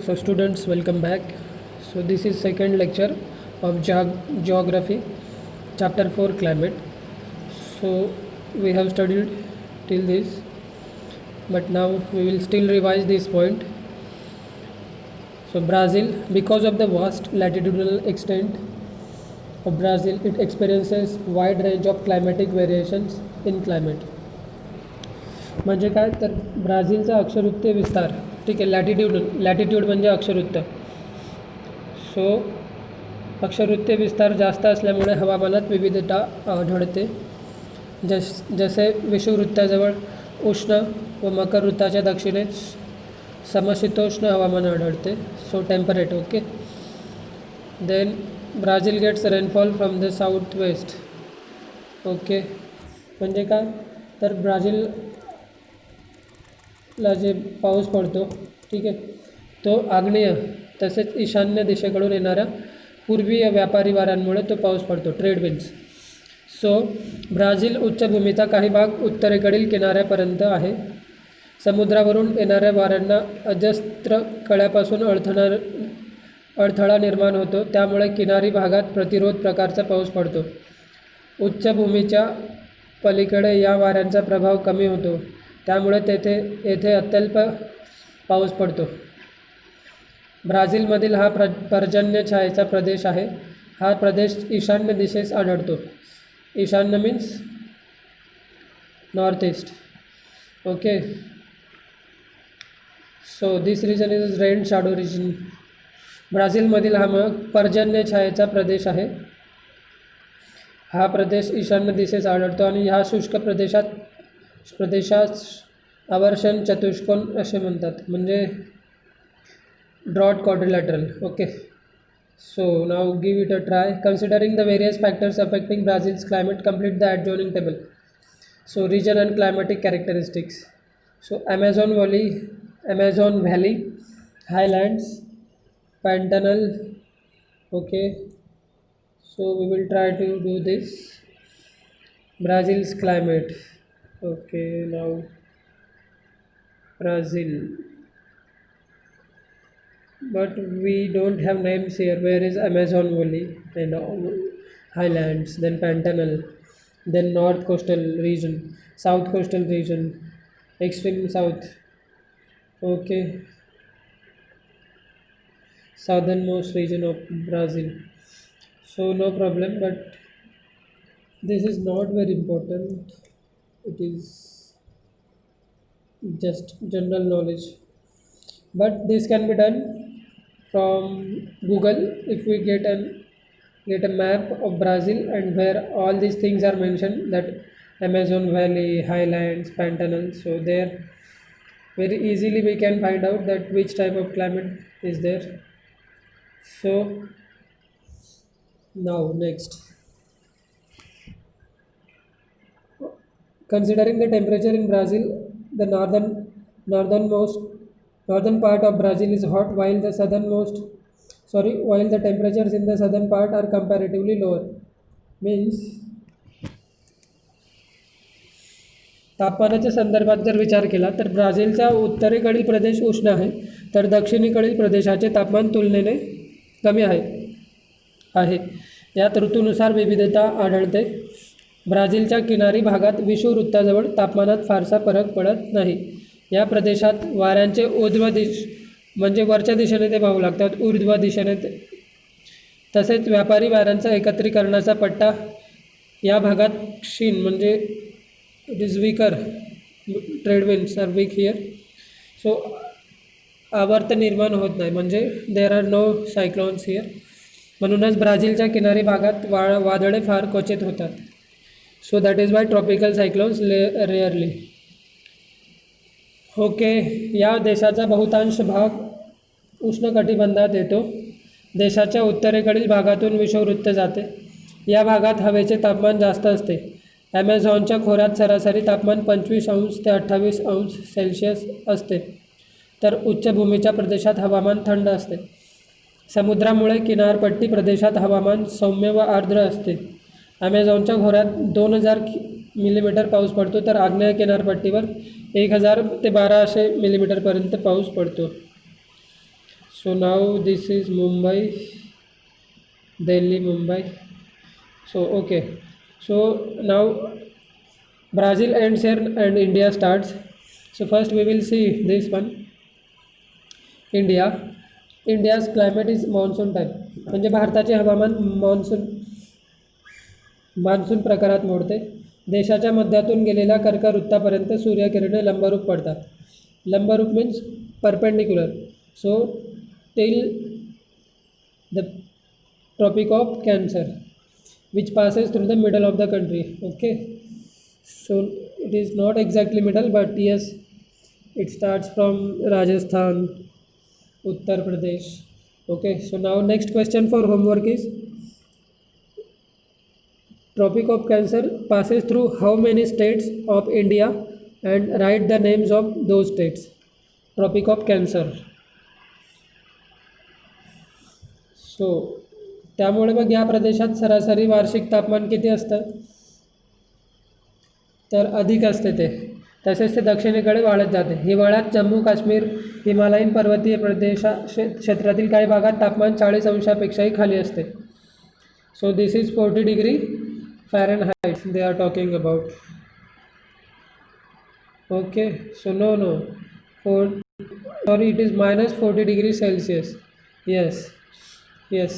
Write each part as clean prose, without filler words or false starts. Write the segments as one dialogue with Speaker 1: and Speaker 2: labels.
Speaker 1: So students, welcome back. So this is second lecture of geography, chapter 4 climate. So we have studied till this, but now we will still revise this point. So Brazil, because of the vast latitudinal extent of Brazil, it experiences wide range of climatic variations in climate. म्हणजे काय तर ब्राझीलचा अक्षरवृत्तीय विस्तार, ठीक आहे, latitude म्हणजे अक्षरवृत्त. सो अक्षरवृत्तीय विस्तार जास्त असल्यामुळे हवामानात विविधता आढळते. जसे विषुववृत्ताजवळ उष्ण व मकर वृत्ताच्या दक्षिणेत समशीतोष्ण हवामान आढळते. So temperate. Okay. Then Brazil gets rainfall from the south west. Okay. म्हणजे काय तर ब्राझीलला जे पाऊस पडतो, ठीक आहे, तो आग्नेय तसेच ईशान्य दिशेकडून येणाऱ्या पूर्वीय व्यापारी वाऱ्यांमुळे तो पाऊस पडतो, ट्रेड विंड्स. सो ब्राझील उच्चभूमीचा काही भाग उत्तरेकडील किनाऱ्यापर्यंत आहे. समुद्रावरून येणाऱ्या वाऱ्यांना अजस्त्र कळ्यापासून अडथळा निर्माण होतो, त्यामुळे किनारी भागात प्रतिरोध प्रकारचा पाऊस पडतो. उच्चभूमीच्या पलीकडे या वाऱ्यांचा प्रभाव कमी होतो, त्यामुळे येथे अत्यल्प पाऊस पडतो. ब्राझीलमधील हा पर्जन्य छायेचा प्रदेश आहे. हा प्रदेश ईशान्य दिशेस आढळतो. ईशान्य means north east. Okay. So this region is rain shadow region. ब्राझीलमधील हा मग पर्जन्य छायेचा प्रदेश आहे. हा प्रदेश ईशान्य दिशेस आढळतो आणि ह्या शुष्क प्रदेशास आवर्षण चतुष्कोन असे म्हणतात, म्हणजे ड्रॉट quadrilateral. Okay. So now give it a try. Considering the various factors affecting Brazil's climate, complete the adjoining table. So region and climatic characteristics. So Amazon valley, highlands, Pantanal. Okay. So we will try to do this. Brazil's climate. Okay, now Brazil. But we don't have names here. Where is Amazon Valley and highlands, then Pantanal, then north coastal region, south coastal region, extreme south. Okay. Southernmost region of Brazil. So no problem, but this is not very important. It is just general knowledge, but this can be done from Google. If we get a map of Brazil and where all these things are mentioned, that Amazon Valley, highlands, Pantanal, so there very easily we can find out that which type of climate is there. So now next, considering the temperature in Brazil, the northern part of Brazil is hot, while the temperatures in the southern part are comparatively lower. Means तापमानाच्या संदर्भात जर विचार केला तर ब्राझीलचा उत्तरेकडील प्रदेश उष्ण आहे, तर दक्षिणेकडील प्रदेशाचे तापमान तुलनेने कमी आहे. यात ऋतूनुसार विविधता आढळते. ब्राझीलच्या किनारी भागात विषुववृत्ताजवळ तापमानात फारसा फरक पडत नाही. या प्रदेशात वाऱ्यांचे म्हणजे वरच्या दिशेने ते वाहू लागतात, ऊर्ध्व दिशेने तसेच व्यापारी वाऱ्यांचा एकत्रीकरणाचा पट्टा या भागात क्षीण, म्हणजे it is weaker. Trade winds are weak here. So आवर्त निर्माण होत नाही, म्हणजे there are no cyclones here. म्हणूनच ब्राझीलच्या किनारी भागात वादळे फार क्वचित होतात. So that is why tropical cyclones rarely. Okay. या देशाचा बहुतांश भाग उष्णकटिबंधात येतो. देशाच्या उत्तरेकडील भागातून विषुववृत्त जाते. या भागात हवेचे तापमान जास्त असते. ॲमेझॉनच्या खोऱ्यात सरासरी तापमान 25 अंश ते 28 अंश सेल्सिअस असते, तर उच्चभूमीच्या प्रदेशात हवामान थंड असते. समुद्रामुळे किनारपट्टी प्रदेशात हवामान सौम्य व आर्द्र असते. ॲमेझॉनच्या खोऱ्यात 2000 मिलीमीटर पाऊस पडतो, तर आग्नेय किनारपट्टीवर 1000 ते 1200 मिलीमीटरपर्यंत पाऊस पडतो. So now this is Mumbai, Delhi, Mumbai. So okay, so now Brazil ends here and India starts. So first we will see this one. India India's climate is monsoon type, म्हणजे भारताचे हवामान मान्सून प्रकारात मोडते. देशाच्या मध्यातून गेलेल्या कर्कवृत्तापर्यंत सूर्यकिरणे लंबरूप पडतात. लंबरूप means perpendicular. So till the tropic of cancer which passes through the middle of the country. Okay, so it is not exactly middle, but yes, it starts from Rajasthan, Uttar Pradesh. Okay, so now next question for homework is Tropic of Cancer passes through how many states of India and write the names of those states. Tropic of Cancer. So त्यामुळे मग या प्रदेशात सरासरी वार्षिक तापमान किती असतं, तर अधिक असते ते. तसेच ते दक्षिणेकडे वाढत जाते. हिवाळ्यात जम्मू काश्मीर हिमालयीन पर्वतीय क्षेत्रातील काही भागात तापमान 40 अंशापेक्षाही खाली असते. So this is 40 degree Fahrenheit they are talking about. Okay, so no, sorry, it is minus 40 degrees Celsius. Yes,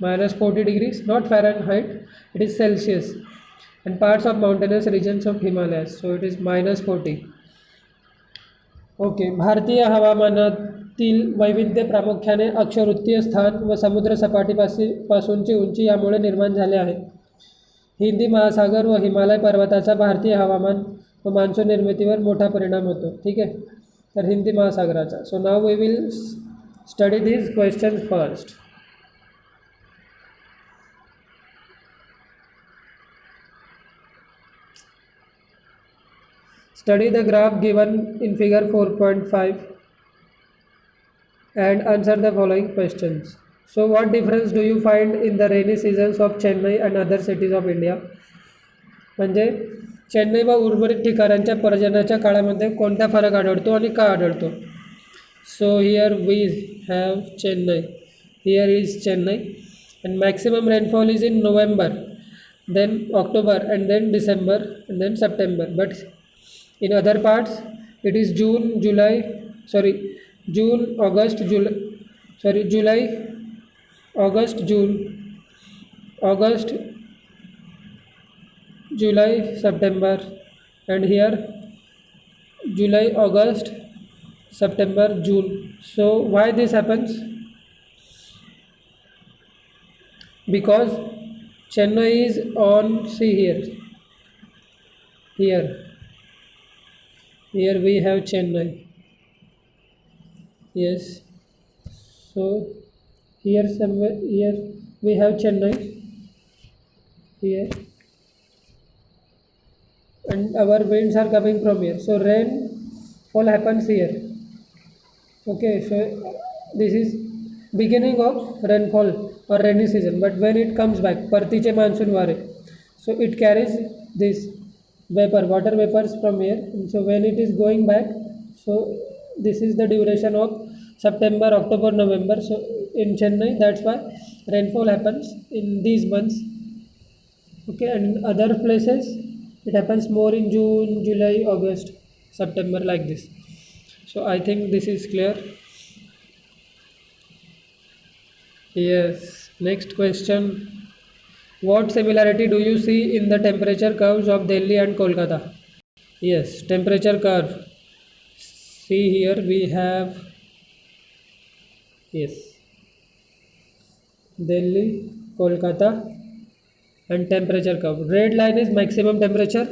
Speaker 1: minus 40 degrees, not Fahrenheit, it is Celsius, and parts of mountainous regions of Himalayas, so it is minus 40. Okay, भारतीय हवामानातील वैविध्य प्रामुख्याने अक्षवृत्तीय स्थान व समुद्रसपाटीपासूनची उंची यामुळे निर्माण झाले आहे. हिंदी महासागर व हिमालय पर्वताचा भारतीय हवामान व मान्सून निर्मितीवर मोठा परिणाम होतो. ठीक आहे, तर हिंदी महासागराचा. So now we will study these question first. Study the graph given in figure 4.5 and answer the following questions. So what difference do you find in the rainy seasons of Chennai and other cities of India? म्हणजे चेन्नई व उर्वरित ठिकाणांच्या पर्जन्याच्या काळामध्ये कोणता फरक आढळतो आणि का आढळतो. So here we have Chennai, here is Chennai, and maximum rainfall is in November, then October, and then December, and then September. But in other parts it is June, August, July, August, June, August, July, September, and here July, August, September, June. So why this happens? Because Chennai is on, see here we have Chennai. Yes, so here somewhere, here we have Chennai here, and our winds are coming from here, so rainfall happens here. Okay, so this is beginning of rainfall or rainy season, but when it comes back, परतीचे monsoon वारे, so it carries this water vapors from here, and so when it is going back, so this is the duration of September, October, November. So in Chennai, that's why rainfall happens in these months. Okay, and in other places it happens more in June, July, August, September, like this. So I think this is clear. Yes, next question. What similarity do you see in the temperature curves of Delhi and Kolkata? Yes, temperature curve. See here we have, yes, Delhi, Kolkata, and temperature curve. Red line is maximum temperature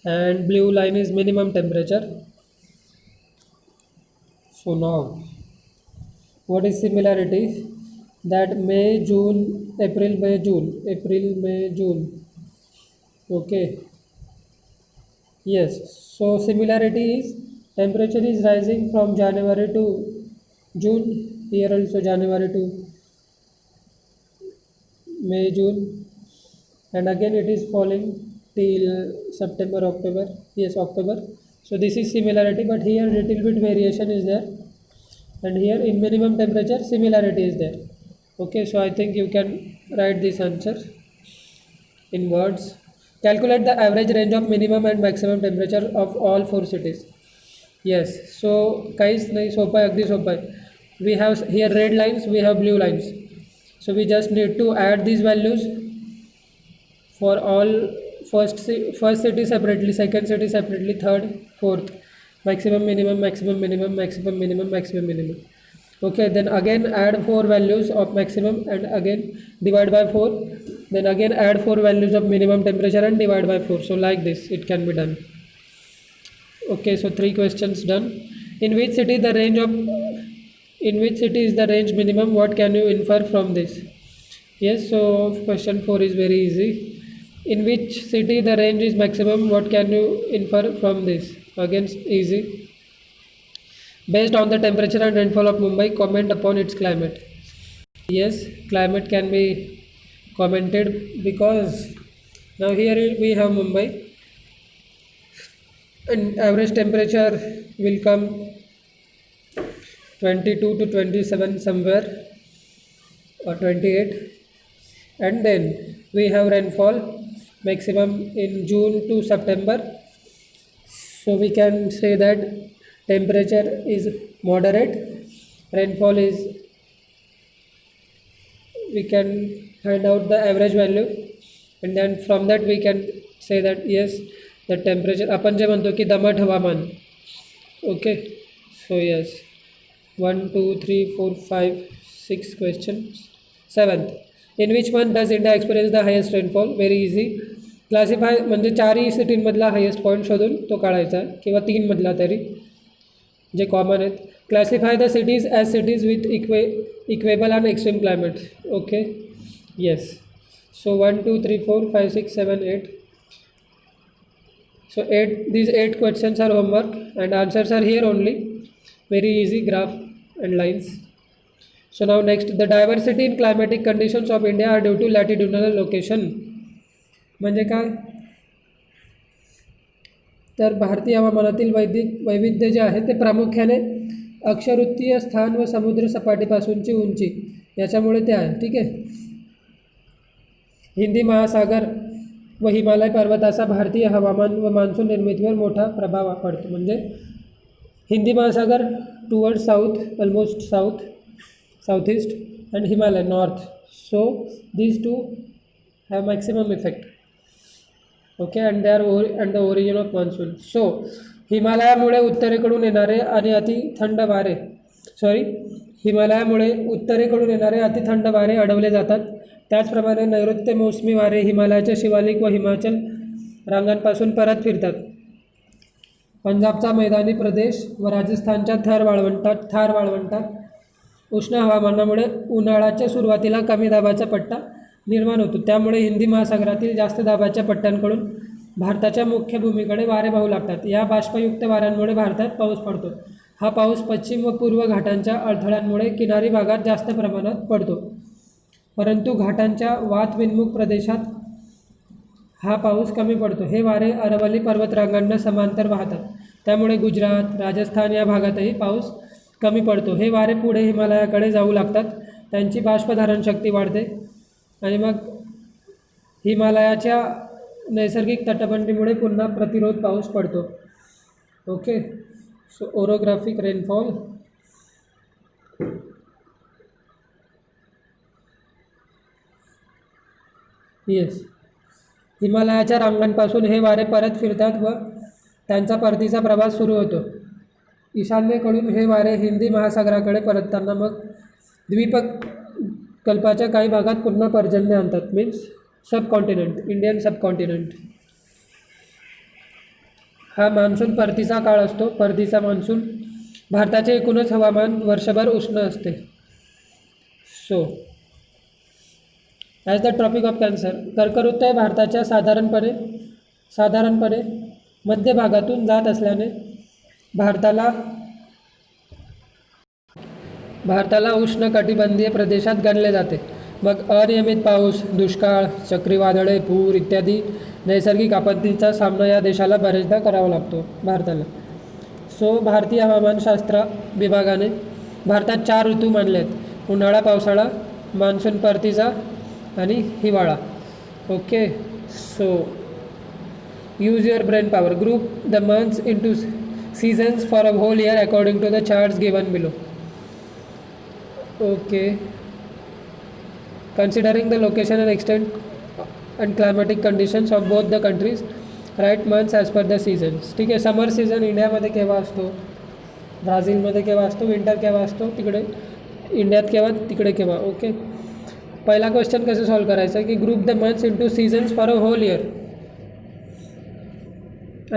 Speaker 1: and blue line is minimum temperature. So now, what is similarity? That May, June, April, May, June. Okay. Yes. So similarity is temperature is rising from January to June. Here also January to May, June, and again it is falling till September, October. Yes, October. So this is similarity, but here little bit variation is there, and here in minimum temperature similarity is there. Okay, so I think you can write this answer in words. Calculate the average range of minimum and maximum temperature of all four cities. Yes, so काहीच नाही, सोपं आहे, अगदी सोपं आहे. We have here red lines, we have blue lines. So we just need to add these values for all first city separately, second city separately, third, fourth, maximum, minimum, maximum, minimum, maximum, minimum, maximum, minimum. Okay, then again add four values of maximum and again divide by 4, then again add four values of minimum temperature and divide by 4. So like this it can be done. Okay, so 3 questions done. In which city is the range minimum? What can you infer from this? Yes, so question 4 is very easy. In which city the range is maximum? What can you infer from this? Again easy. Based on the temperature and rainfall of Mumbai, comment upon its climate. Yes, climate can be commented because now here we have Mumbai, and average temperature will come 22 to 27 somewhere, or 28, and then we have rainfall maximum in June to September. So we can say that temperature is moderate, rainfall is, we can find out the average value, and then from that we can say that yes, the temperature, आपण जे म्हणतो की दमट हवामान. Okay, so yes, 1 2 3 4 5 6 questions. 7th, in which month does India experience the highest rainfall? Very easy. Classify म्हणजे 4ही सिटींमधला highest point शोधून तो काढायचा, किंवा 3 मधला तरी जे कॉमन आहेत. Classify the cities as cities with equal and extreme climate. Okay, yes. So 1 2 3 4 5 6 7 8. So these 8 questions are homework and answers are here only. Very easy, graph and lines. So now next, the diversity in climatic conditions of India are due to latitudinal location. म्हणजे काय तर भारतीय हवामानातील वैविध्य जे आहे ते प्रामुख्याने अक्षवृत्तीय स्थान व समुद्र सपाटीपासूनची उंची याच्यामुळे ते आहे. ठीक आहे. हिंदी महासागर व हिमालय पर्वताचा भारतीय हवामान व मान्सून निर्मितीवर मोठा प्रभाव पडतो. म्हणजे हिंदी महासागर toward south, almost south east, and Himalaya north. So these two have maximum effect. Okay, and they are and the origin of monsoon. So हिमालयामुळे उत्तरेकडून येणारे आणि हिमालयामुळे उत्तरेकडून येणारे अतिथंड वारे अडवले जातात. त्याचप्रमाणे नैऋत्य मोसमी वारे हिमालयाच्या शिवालिक व हिमाचल रांगांपासून परत फिरतात. पंजाबचा मैदानी प्रदेश व राजस्थानच्या थार वाळवंटात उष्ण हवामानामुळे उन्हाळ्याच्या सुरुवातीला कमी दाबाचा पट्टा निर्माण होतो. त्यामुळे हिंदी महासागरातील जास्त दाबाच्या पट्ट्यांकडून भारताच्या मुख्य भूमीकडे वारे वाहू लागतात. या बाष्पयुक्त वाऱ्यांमुळे भारतात पाऊस पडतो. हा पाऊस पश्चिम व पूर्व घाटांच्या अडथळ्यांमुळे किनारी भागात जास्त प्रमाणात पडतो, परंतु घाटांच्या वातविन्मुख प्रदेशात हा पाऊस कमी पडतो. हे वारे अरवली पर्वतरांगांना समांतर वाहतात, त्यामुळे गुजरात, राजस्थान या भागातही पाऊस कमी पडतो. हे वारे पुढे हिमालयाकडे जाऊ लागतात, त्यांची बाष्पधारण शक्ती वाढते आणि मग हिमालयाच्या नैसर्गिक तटबंदीमुळे पुन्हा प्रतिरोध पाऊस पडतो. ओके, सो ओरोग्राफिक रेनफॉल. येस, हिमालयाच्या रांगांपासून हे वारे परत फिरतात व त्यांचा परतीचा प्रवास सुरू होतो. ईशान्येकडून हे वारे हिंदी महासागराकडे परतताना मग द्वीपकल्पाच्या काही भागात पुन्हा पर्जन्य आणतात. Means subcontinent, Indian subcontinent. हा मान्सून परतीचा काळ असतो. परतीचा मान्सून. भारताचे एकूणच हवामान वर्षभर उष्ण असते. So as the tropic of cancer, कर्कवृत्त हे भारताच्या साधारणपणे मध्य भागातून जात असल्याने भारताला उष्णकटिबंधीय प्रदेशात गणले जाते. मग अनियमित पाऊस, दुष्काळ, चक्रीवादळे, पूर इत्यादी नैसर्गिक आपत्तींचा सामना या देशाला बरेचदा करावा लागतो भारताला. सो भारतीय हवामानशास्त्र विभागाने भारतात 4 ऋतू मानले आहेत: उन्हाळा, पावसाळा, मान्सून, परतीचा आणि हिवाळा. Okay. So use your brain power. Group the months into seasons for a whole year according to the charts given below. Okay. Considering the location and extent and climatic conditions of both the countries, write months as per the seasons. ठीक आहे. Summer season इंडियामध्ये केव्हा असतो, ब्राझीलमध्ये केव्हा असतो, winter केव्हा असतो, तिकडे इंडियात केव्हा, तिकडे केव्हा. ओके. पहिला क्वेश्चन कसं सॉल्व करायचा की group the months into seasons for a whole year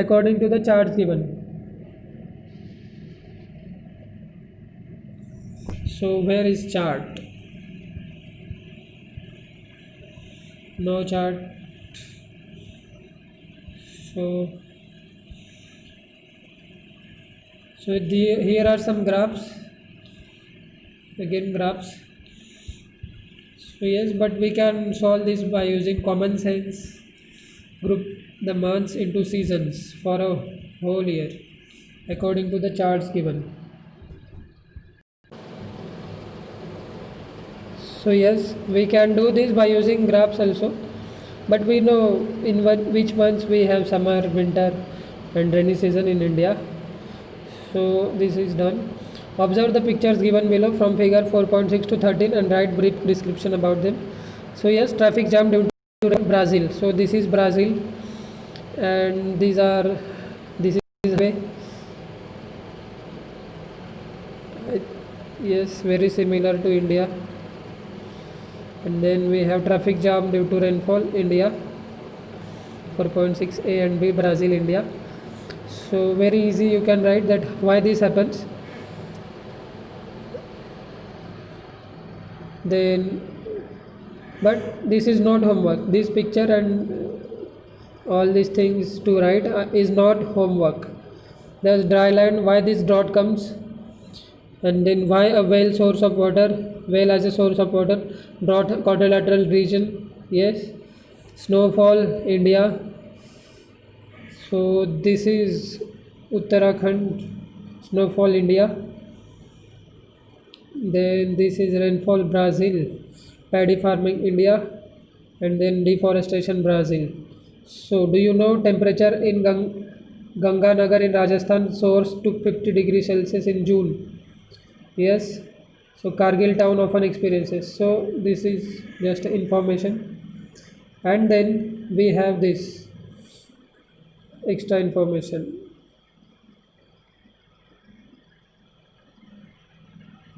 Speaker 1: according to the charts given. So where is chart? No chart. Here are some graphs. Again graphs. So yes, but we can solve this by using common sense. Group the months into seasons for a whole year according to the charts given. So yes, we can do this by using graphs also, but we know in which months we have summer, winter and rainy season in India. So this is done. Observe the pictures given below from figure 4.6 to 13 and write brief description about them. So yes, traffic jam due to Brazil. So this is Brazil and this is way. Yes, very similar to India. And then we have traffic jam due to rainfall, India 4.6 A and B, Brazil, India. So very easy, you can write that why this happens. Then but this is not homework. This picture and all these things to write is not homework. There's dry land, why this drought comes, and then why a whale source of water, whale as a source of water, drought quadrilateral region. Yes, snowfall, India. So this is Uttarakhand, snowfall, India. Then this is rainfall, Brazil, paddy farming, India, and then deforestation, Brazil. So do you know temperature in Ganganagar in Rajasthan soars to 50 degrees Celsius in June? Yes. So Kargil town often experiences. So this is just information. And then we have this extra information.